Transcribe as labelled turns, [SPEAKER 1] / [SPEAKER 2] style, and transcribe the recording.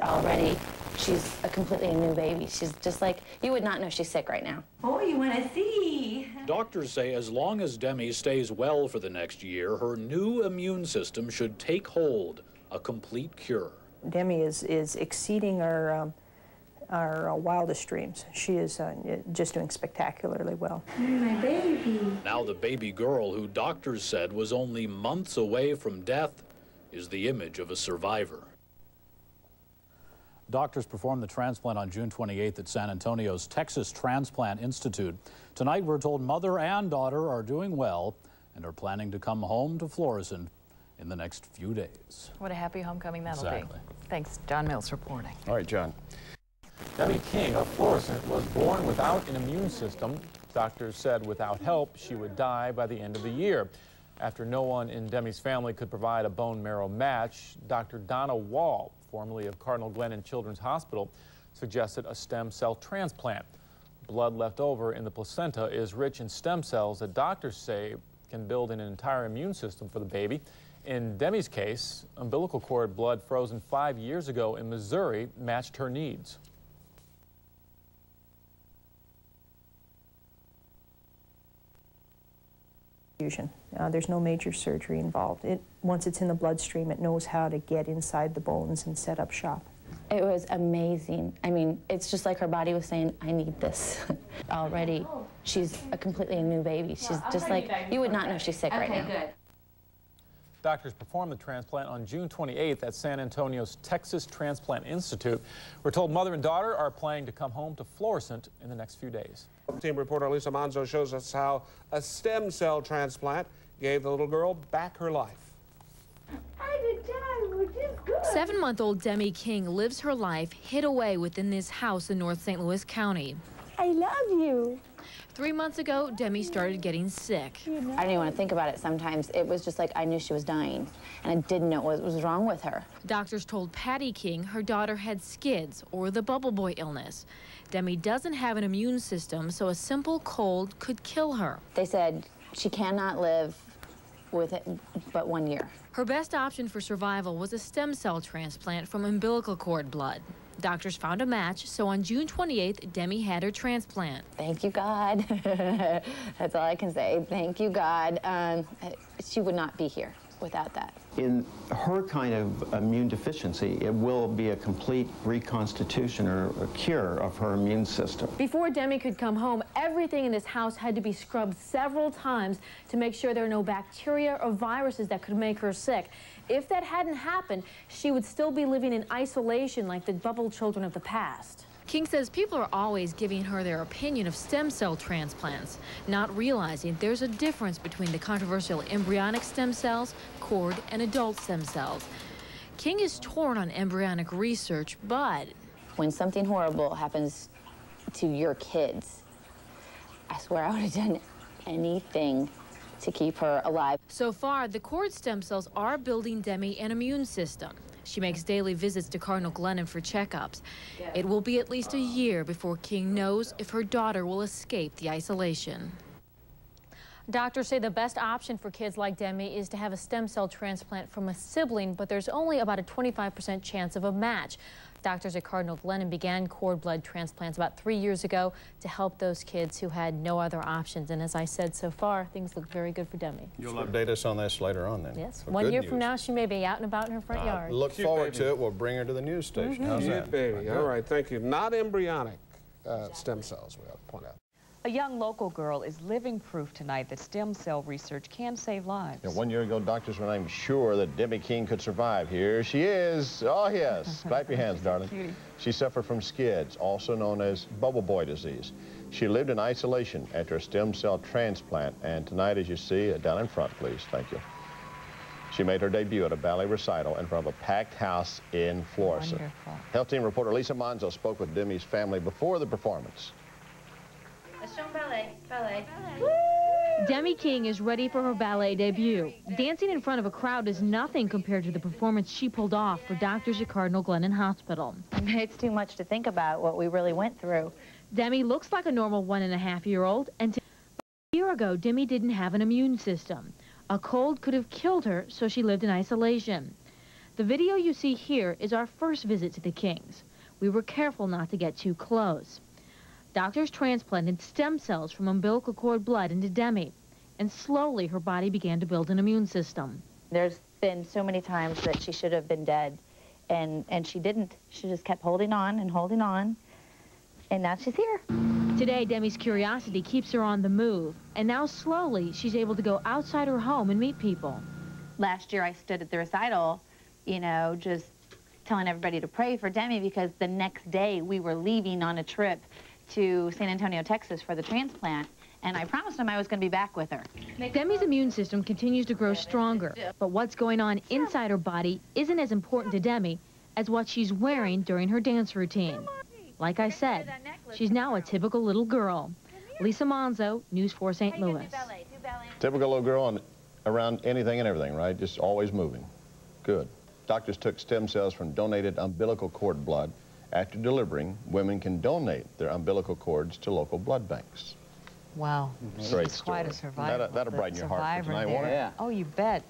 [SPEAKER 1] Already, she's a completely new baby. She's just like, you would not know she's sick right now.
[SPEAKER 2] Oh, you want to see?
[SPEAKER 3] Doctors say as long as Demi stays well for the next year, her new immune system should take hold, a complete cure.
[SPEAKER 4] Demi is exceeding our wildest dreams. She is just doing spectacularly well.
[SPEAKER 2] You're my baby.
[SPEAKER 3] Now the baby girl, who doctors said was only months away from death, is the image of a survivor. Doctors performed the transplant on June 28th at San Antonio's Texas Transplant Institute. Tonight, we're told mother and daughter are doing well and are planning to come home to Florissant in the next few days.
[SPEAKER 5] What a happy homecoming that'll be. Thanks. John Mills reporting.
[SPEAKER 6] All right, John. Demi King of Florissant was born without an immune system. Doctors said without help, she would die by the end of the year. After no one in Demi's family could provide a bone marrow match, Dr. Donna Wall, formerly of Cardinal Glennon Children's Hospital, suggested a stem cell transplant. Blood left over in the placenta is rich in stem cells that doctors say can build an entire immune system for the baby. In Demi's case, umbilical cord blood frozen 5 years ago in Missouri matched her needs.
[SPEAKER 4] There's no major surgery involved. Once it's in the bloodstream, it knows how to get inside the bones and set up shop.
[SPEAKER 1] It was amazing. I mean, it's just like her body was saying, I need this. Already, she's a completely new baby. She's just like, you would not know she's sick right now.
[SPEAKER 2] Good.
[SPEAKER 6] Doctors performed the transplant on June 28th at San Antonio's Texas Transplant Institute. We're told mother and daughter are planning to come home to Florissant in the next few days.
[SPEAKER 7] Team reporter Lisa Manzo shows us how a stem cell transplant gave the little girl back her life.
[SPEAKER 2] Which is good.
[SPEAKER 8] 7-month-old Demi King lives her life hid away within this house in North St. Louis County.
[SPEAKER 2] I love you.
[SPEAKER 8] 3 months ago, Demi started getting sick.
[SPEAKER 1] I didn't even want to think about it sometimes. It was just like I knew she was dying, and I didn't know what was wrong with her.
[SPEAKER 8] Doctors told Patty King her daughter had SCIDS, or the bubble boy illness. Demi doesn't have an immune system, so a simple cold could kill her.
[SPEAKER 1] They said she cannot live with it but 1 year.
[SPEAKER 8] Her best option for survival was a stem cell transplant from umbilical cord blood. Doctors found a match, so on June 28th, Demi had her transplant.
[SPEAKER 1] Thank you, God. That's all I can say. Thank you, God. She would not be here without that.
[SPEAKER 9] In her kind of immune deficiency, it will be a complete reconstitution or a cure of her immune system.
[SPEAKER 8] Before Demi could come home, everything in this house had to be scrubbed several times to make sure there are no bacteria or viruses that could make her sick. If that hadn't happened, she would still be living in isolation like the bubble children of the past. King says people are always giving her their opinion of stem cell transplants, not realizing there's a difference between the controversial embryonic stem cells, cord, and adult stem cells. King is torn on embryonic research, but
[SPEAKER 1] when something horrible happens to your kids, I swear I would have done anything to keep her alive.
[SPEAKER 8] So far, the cord stem cells are building Demi an immune system. She makes daily visits to Cardinal Glennon for checkups. It will be at least a year before King knows if her daughter will escape the isolation. Doctors say the best option for kids like Demi is to have a stem cell transplant from a sibling, but there's only about a 25% chance of a match. Doctors at Cardinal Glennon began cord blood transplants about 3 years ago to help those kids who had no other options. And as I said, so far, things look very good for Demi.
[SPEAKER 10] You'll update us on this later on then.
[SPEAKER 8] Yes. 1 year from now, she may be out and about in her front yard.
[SPEAKER 10] Look forward to it. We'll bring her to the news station. How's that?
[SPEAKER 7] Baby. All right, thank you. Not embryonic stem cells, we have to point out.
[SPEAKER 11] A young local girl is living proof tonight that stem cell research can save lives.
[SPEAKER 10] Yeah, 1 year ago, doctors were not even sure that Demi King could survive. Here she is. Oh, yes. Clap your hands, darling.
[SPEAKER 11] Cutie.
[SPEAKER 10] She suffered from SCIDS, also known as bubble boy disease. She lived in isolation after a stem cell transplant, and tonight, as you see, down in front, please. Thank you. She made her debut at a ballet recital in front of a packed house in Florissant.
[SPEAKER 11] Wonderful.
[SPEAKER 10] Health team reporter Lisa Manzo spoke with Demi's family before the performance.
[SPEAKER 1] Ballet.
[SPEAKER 8] Demi King is ready for her ballet debut. Dancing in front of a crowd is nothing compared to the performance she pulled off for doctors at Cardinal Glennon Hospital.
[SPEAKER 1] It's too much to think about what we really went through.
[SPEAKER 8] Demi looks like a normal 1.5-year-old, and a year ago, Demi didn't have an immune system. A cold could have killed her, so she lived in isolation. The video you see here is our first visit to the Kings. We were careful not to get too close. Doctors transplanted stem cells from umbilical cord blood into Demi, and slowly her body began to build an immune system.
[SPEAKER 1] There's been so many times that she should have been dead, and she didn't. She just kept holding on, and now she's here.
[SPEAKER 8] Today, Demi's curiosity keeps her on the move, and now slowly she's able to go outside her home and meet people.
[SPEAKER 1] Last year I stood at the recital, you know, just telling everybody to pray for Demi, because the next day we were leaving on a trip to San Antonio, Texas for the transplant, and I promised him I was going to be back with her.
[SPEAKER 8] Demi's immune system continues to grow stronger, but what's going on inside her body isn't as important to Demi as what she's wearing during her dance routine. Like I said, she's now a typical little girl. Lisa Monzo, News 4 St. Louis.
[SPEAKER 10] Typical little girl around anything and everything, right? Just always moving. Good. Doctors took stem cells from donated umbilical cord blood. After delivering, women can donate their umbilical cords to local blood banks.
[SPEAKER 11] Wow.
[SPEAKER 10] Great
[SPEAKER 11] She's quite a
[SPEAKER 10] story.
[SPEAKER 11] survivor.
[SPEAKER 10] That'll brighten your heart for tonight, won't it?
[SPEAKER 11] Yeah. Oh, you bet.